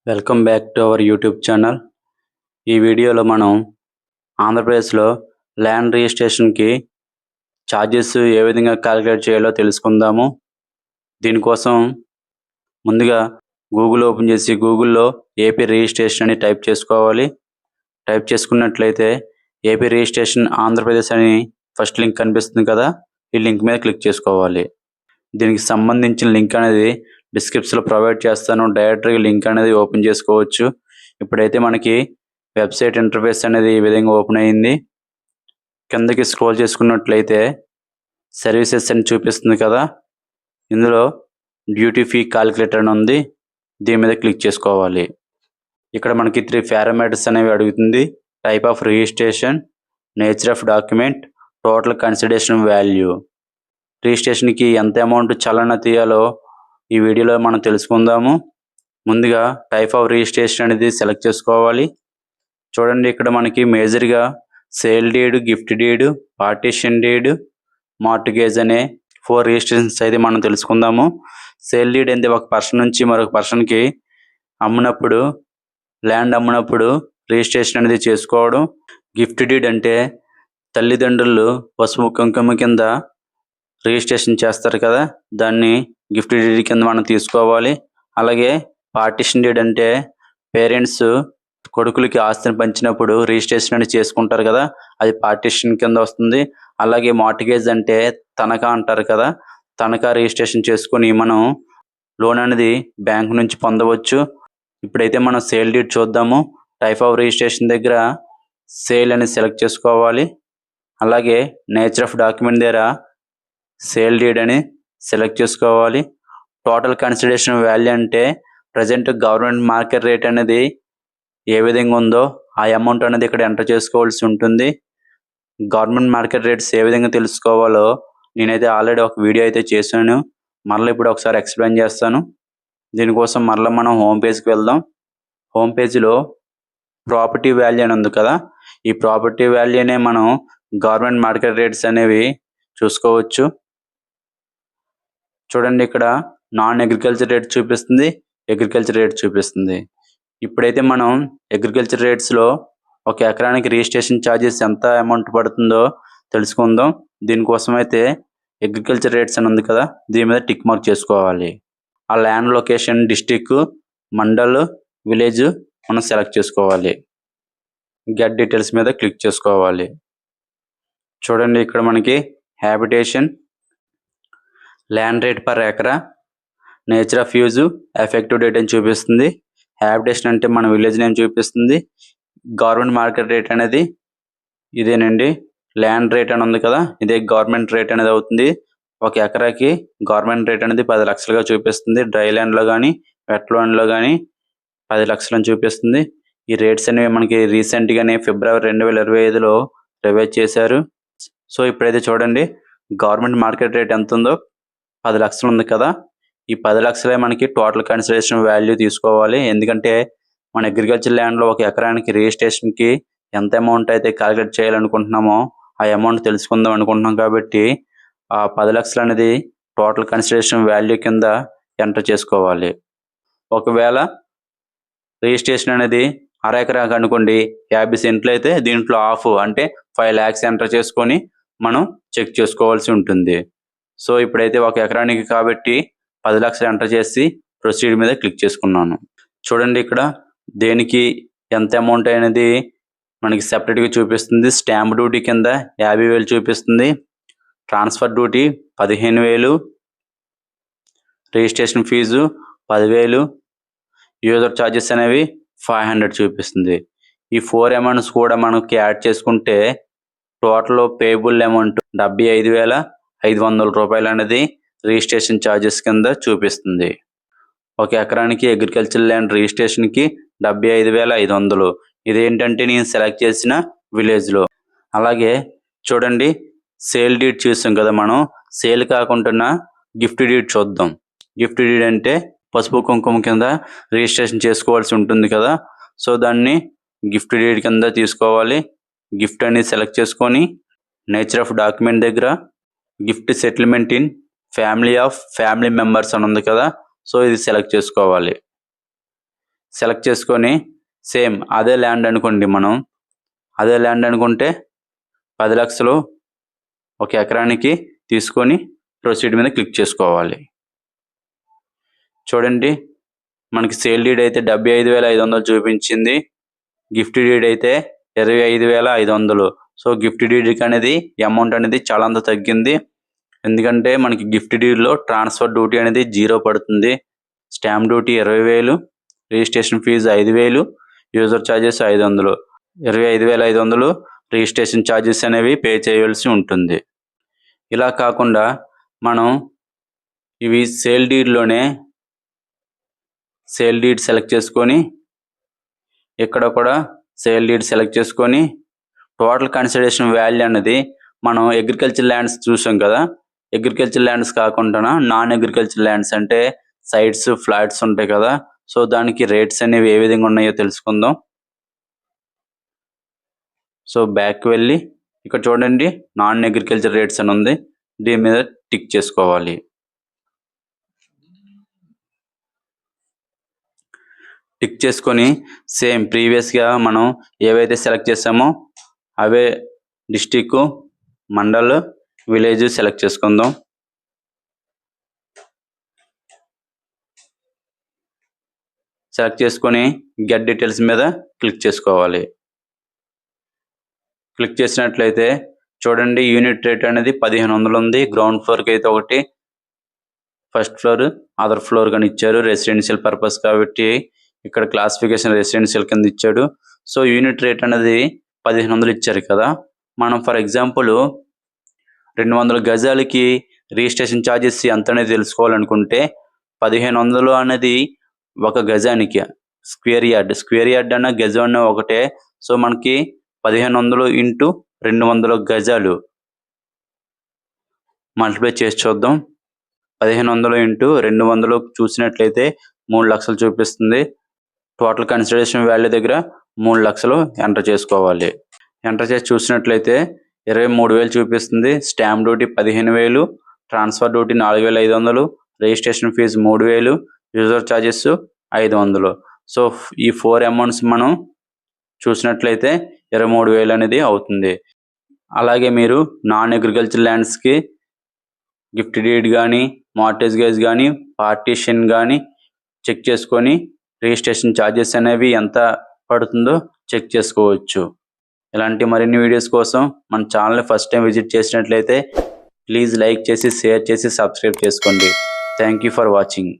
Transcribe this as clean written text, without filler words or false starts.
Welcome back to our YouTube channel. ఈ వీడియోలో మనం ఆంధ్రప్రదేశ్లో ల్యాండ్ రిజిస్ట్రేషన్కి ఛార్జెస్ ఏ విధంగా క్యాలిక్యులేట్ చేయాలో తెలుసుకుందాము. దీనికోసం ముందుగా గూగుల్ ఓపెన్ చేసి గూగుల్లో ఏపీ రిజిస్ట్రేషన్ అని టైప్ చేసుకోవాలి. టైప్ చేసుకున్నట్లయితే ఏపీ రిజిస్ట్రేషన్ ఆంధ్రప్రదేశ్ అని ఫస్ట్ లింక్ కనిపిస్తుంది కదా, ఈ లింక్ మీద క్లిక్ చేసుకోవాలి. దీనికి సంబంధించిన లింక్ అనేది డిస్క్రిప్షన్లో ప్రొవైడ్ చేస్తాను. డైరెక్ట్గా లింక్ అనేది ఓపెన్ చేసుకోవచ్చు. ఇప్పుడైతే మనకి వెబ్సైట్ ఇంటర్ఫేస్ అనేది ఈ విధంగా ఓపెన్ అయ్యింది. కిందకి స్క్రోల్ చేసుకున్నట్లయితే సర్వీసెస్ అని చూపిస్తుంది కదా, ఇందులో డ్యూటీ ఫీ క్యాలిక్యులేటర్ అని ఉంది. దీని మీద క్లిక్ చేసుకోవాలి. ఇక్కడ మనకి 3 పారామీటర్స్ అనేవి అడుగుతుంది. Type of registration, nature of document, total consideration value. రిజిస్ట్రేషన్కి ఎంత అమౌంట్ చలన తీయాలో ఈ వీడియోలో మనం తెలుసుకుందాము. ముందుగా టైప్ ఆఫ్ రిజిస్ట్రేషన్ అనేది సెలెక్ట్ చేసుకోవాలి. చూడండి, ఇక్కడ మనకి మేజర్గా sale deed, gift deed, partition deed, mortgage అనే 4 రిజిస్ట్రేషన్స్ అయితే మనం తెలుసుకుందాము. సేల్ డీడ్ అంటే ఒక పర్సన్ నుంచి మరొక పర్సన్కి అమ్మినప్పుడు, ల్యాండ్ అమ్మినప్పుడు రిజిస్ట్రేషన్ అనేది చేసుకోవడం. గిఫ్ట్ డీడ్ అంటే తల్లిదండ్రులు పసుపు కుంకుమ కింద రిజిస్ట్రేషన్ చేస్తారు కదా, దాన్ని గిఫ్ట్ డీడ్ కింద మనం తీసుకోవాలి. అలాగే పార్టీషన్ డీడ్ అంటే పేరెంట్స్ కొడుకులకి ఆస్తిని పంచినప్పుడు రిజిస్ట్రేషన్ అనేది చేసుకుంటారు కదా, అది పార్టీషన్ కింద వస్తుంది. అలాగే మార్టిగేజ్ అంటే తనఖా అంటారు కదా, తనఖా రిజిస్ట్రేషన్ చేసుకుని మనం లోన్ అనేది బ్యాంక్ నుంచి పొందవచ్చు. ఇప్పుడైతే మనం సేల్ డీడ్ చూద్దాము. టైప్ ఆఫ్ రిజిస్ట్రేషన్ దగ్గర సేల్ అని సెలెక్ట్ చేసుకోవాలి. అలాగే నేచర్ ఆఫ్ డాక్యుమెంట్ దగ్గర సేల్ డీడ్ అని సెలెక్ట్ చేసుకోవాలి. టోటల్ కన్సిడరేషన్ వాల్యూ అంటే ప్రజెంట్ గవర్నమెంట్ మార్కెట్ రేట్ అనేది ఏ విధంగా ఉందో ఆ అమౌంట్ అనేది ఇక్కడ ఎంటర్ చేసుకోవాల్సి ఉంటుంది. గవర్నమెంట్ మార్కెట్ రేట్స్ ఏ విధంగా తెలుసుకోవాలో నేనైతే ఆల్రెడీ ఒక వీడియో అయితే చేశాను. మరలా ఇప్పుడు ఒకసారి ఎక్స్ప్లెయిన్ చేస్తాను. దీనికోసం మరలా మనం హోమ్ పేజ్కి వెళ్దాం. హోమ్ పేజ్లో ప్రాపర్టీ వాల్యూ అని ఉంది కదా, ఈ ప్రాపర్టీ వాల్యూనే మనం గవర్నమెంట్ మార్కెట్ రేట్స్ అనేవి చూసుకోవచ్చు. చూడండి, ఇక్కడ నాన్ అగ్రికల్చర్ రేట్ చూపిస్తుంది, అగ్రికల్చర్ రేట్ చూపిస్తుంది. ఇప్పుడైతే మనం అగ్రికల్చర్ రేట్స్లో ఒక ఎకరానికి రిజిస్ట్రేషన్ ఛార్జెస్ ఎంత అమౌంట్ పడుతుందో తెలుసుకుందాం. దీనికోసం అయితే అగ్రికల్చర్ రేట్స్ అని ఉంది కదా, దీని మీద టిక్ మార్క్ చేసుకోవాలి. ఆ land location, district, mandal, village మనం సెలెక్ట్ చేసుకోవాలి. గెట్ డీటెయిల్స్ మీద క్లిక్ చేసుకోవాలి. చూడండి, ఇక్కడ మనకి హ్యాబిటేషన్, ల్యాండ్ రేట్ పర్ ఎకరా, nature of use, effective date అని చూపిస్తుంది. హ్యాబిటేషన్ అంటే మన విలేజ్ నేమ్ చూపిస్తుంది. గవర్నమెంట్ మార్కెట్ రేట్ అనేది ఇదేనండి. ల్యాండ్ రేట్ అని ఉంది కదా, ఇదే గవర్నమెంట్ రేట్ అనేది అవుతుంది. ఒక ఎకరాకి గవర్నమెంట్ రేట్ అనేది 10 లక్షలుగా చూపిస్తుంది. డ్రై ల్యాండ్లో కానీ వెట్ ల్యాండ్లో కానీ 10 లక్షలు అని చూపిస్తుంది. ఈ రేట్స్ అనేవి మనకి రీసెంట్గానే ఫిబ్రవరి 2025లో రివైజ్ చేశారు. సో ఇప్పుడైతే చూడండి, గవర్నమెంట్ మార్కెట్ రేట్ ఎంత ఉందో 10 లక్షలు ఉంది కదా, ఈ 10 లక్షలే మనకి టోటల్ కన్సిడరేషన్ వాల్యూ తీసుకోవాలి. ఎందుకంటే మన అగ్రికల్చర్ ల్యాండ్లో ఒక ఎకరానికి రిజిస్ట్రేషన్కి ఎంత అమౌంట్ అయితే క్యాలిక్యులేట్ చేయాలనుకుంటున్నామో ఆ అమౌంట్ తెలుసుకుందాం అనుకుంటున్నాం. కాబట్టి ఆ 10 లక్షలు అనేది టోటల్ కన్సిడరేషన్ వాల్యూ కింద ఎంటర్ చేసుకోవాలి. ఒకవేళ రిజిస్ట్రేషన్ అనేది అర ఎకరాకి అనుకోండి, 50 సెంట్లు అయితే దీంట్లో హాఫ్ అంటే 5 lakhs ఎంటర్ చేసుకొని మనం చెక్ చేసుకోవాల్సి ఉంటుంది. సో ఇప్పుడైతే ఒక ఎకరానికి కాబట్టి 10 లక్షలు ఎంటర్ చేసి ప్రొసీడ్ మీద క్లిక్ చేసుకున్నాను. చూడండి, ఇక్కడ దేనికి ఎంత అమౌంట్ అనేది మనకి సెపరేట్గా చూపిస్తుంది. స్టాంప్ డ్యూటీ కింద 50,000 చూపిస్తుంది. Transfer duty 15,000, registration fee 10,000, user charges అనేవి 500 చూపిస్తుంది. ఈ 4 అమౌంట్స్ కూడా మనకి యాడ్ చేసుకుంటే టోటల్ పేబుల్ అమౌంట్ 75,500 రూపాయలు అనేది రిజిస్ట్రేషన్ ఛార్జెస్ కింద చూపిస్తుంది. ఒక ఎకరానికి అగ్రికల్చర్ ల్యాండ్ రిజిస్ట్రేషన్కి 75,500. ఇదేంటంటే నేను సెలెక్ట్ చేసిన విలేజ్లో. అలాగే చూడండి, సేల్ డీడ్ చూసాం కదా, మనం సేల్ కాకుండా గిఫ్ట్ డీడ్ చూద్దాం. గిఫ్ట్ డీడ్ అంటే పసుపు కుంకుమ కింద రిజిస్ట్రేషన్ చేసుకోవాల్సి ఉంటుంది కదా, సో దాన్ని గిఫ్ట్ డీడ్ కింద తీసుకోవాలి. గిఫ్ట్ అనేది సెలెక్ట్ చేసుకొని నేచర్ ఆఫ్ డాక్యుమెంట్ దగ్గర gift settlement in family of family members అని ఉంది కదా, సో ఇది సెలెక్ట్ చేసుకోవాలి. సెలెక్ట్ చేసుకొని సేమ్ అదే ల్యాండ్ అనుకోండి. మనం అదే ల్యాండ్ అనుకుంటే 10 లక్షలు ఒక ఎకరానికి తీసుకొని ప్రొసీడ్ మీద క్లిక్ చేసుకోవాలి. చూడండి, మనకి సేల్ డీడ్ అయితే 75,500 చూపించింది. గిఫ్ట్ డీడ్ అయితే 25,500. సో గిఫ్ట్ డీడ్కి అనేది అమౌంట్ అనేది చాలా అంత తగ్గింది. ఎందుకంటే మనకి గిఫ్ట్ డీడ్లో ట్రాన్స్ఫర్ డ్యూటీ అనేది 0 పడుతుంది. Stamp duty 20,000, registration fee 5,000, user charges 500. 25,500 registration charges అనేవి పే చేయవలసి ఉంటుంది. ఇలా కాకుండా మనం ఇవి సేల్ డీడ్లోనే సేల్ డీడ్ సెలెక్ట్ చేసుకొని ఇక్కడ కూడా సేల్ డీడ్ సెలెక్ట్ చేసుకొని టోటల్ కన్సిడరేషన్ వాల్యూ అనేది మనం అగ్రికల్చర్ ల్యాండ్స్ చూసాం కదా, అగ్రికల్చర్ ల్యాండ్స్ కాకుండా నాన్ అగ్రికల్చర్ ల్యాండ్స్ అంటే సైట్స్, ఫ్లాట్స్ ఉంటాయి కదా. సో దానికి రేట్స్ అనేవి ఏ విధంగా ఉన్నాయో తెలుసుకుందాం. సో బ్యాక్ వెళ్ళి ఇక్కడ చూడండి, నాన్ అగ్రికల్చర్ రేట్స్ అని ఉంది. దీని మీద టిక్ చేసుకోవాలి. టిక్ చేసుకొని సేమ్ ప్రీవియస్గా మనం ఏవైతే సెలెక్ట్ చేసామో అవే డిస్టిక్, మండల్, విలేజ్ సెలెక్ట్ చేసుకుందాం. సెలెక్ట్ చేసుకొని గెట్ డీటెయిల్స్ మీద క్లిక్ చేసుకోవాలి. క్లిక్ చేసినట్లయితే చూడండి, యూనిట్ రేట్ అనేది 1500 ఉంది. గ్రౌండ్ ఫ్లోర్కి అయితే ఒకటి, ఫస్ట్ ఫ్లోర్, అదర్ ఫ్లోర్ కానీ ఇచ్చారు. రెసిడెన్షియల్ పర్పస్ కాబట్టి ఇక్కడ క్లాసిఫికేషన్ రెసిడెన్షియల్ కింద ఇచ్చాడు. సో యూనిట్ రేట్ అనేది 1500 ఇచ్చారు కదా. మనం ఫర్ ఎగ్జాంపుల్ 200 గజాలకి రిజిస్ట్రేషన్ ఛార్జెస్ ఎంత అనేది తెలుసుకోవాలనుకుంటే 1500 అనేది ఒక గజానికి. స్క్వేర్ యార్డ్ అన్న గజం అన్న ఒకటే. సో మనకి 1500 ఇంటూ 200 గజాలు మల్టిప్లై చేసి చూద్దాం. 1500 ఇంటూ 200 చూసినట్లయితే 3 లక్షలు చూపిస్తుంది. టోటల్ కన్సిడరేషన్ వాల్యూ దగ్గర 3 లక్షలు ఎంటర్ చేసుకోవాలి. ఎంటర్ చేసి చూసినట్లయితే 23,000 చూపిస్తుంది. Stamp duty 15,000, transfer duty 4,500, registration fee 3,000, user charges 500. So ఈ 4 అమౌంట్స్ మనం చూసినట్లయితే 23,000 అనేది అవుతుంది. అలాగే మీరు నాన్ అగ్రికల్చర్ ల్యాండ్స్కి గిఫ్ట్ డీడ్ కానీ, మార్టేజ్ గేజ్ కానీ, పార్టీషన్ కానీ చెక్ చేసుకొని రిజిస్ట్రేషన్ ఛార్జెస్ అనేవి ఎంత పడుతుందో చెక్ చేసుకోవచ్చు. ఇలాంటి మరిన్ని వీడియోస్ కోసం మన ఛానల్ని ఫస్ట్ టైం విజిట్ చేసినట్లయితే ప్లీజ్ లైక్ చేసి, షేర్ చేసి, సబ్స్క్రైబ్ చేసుకోండి. Thank you for watching.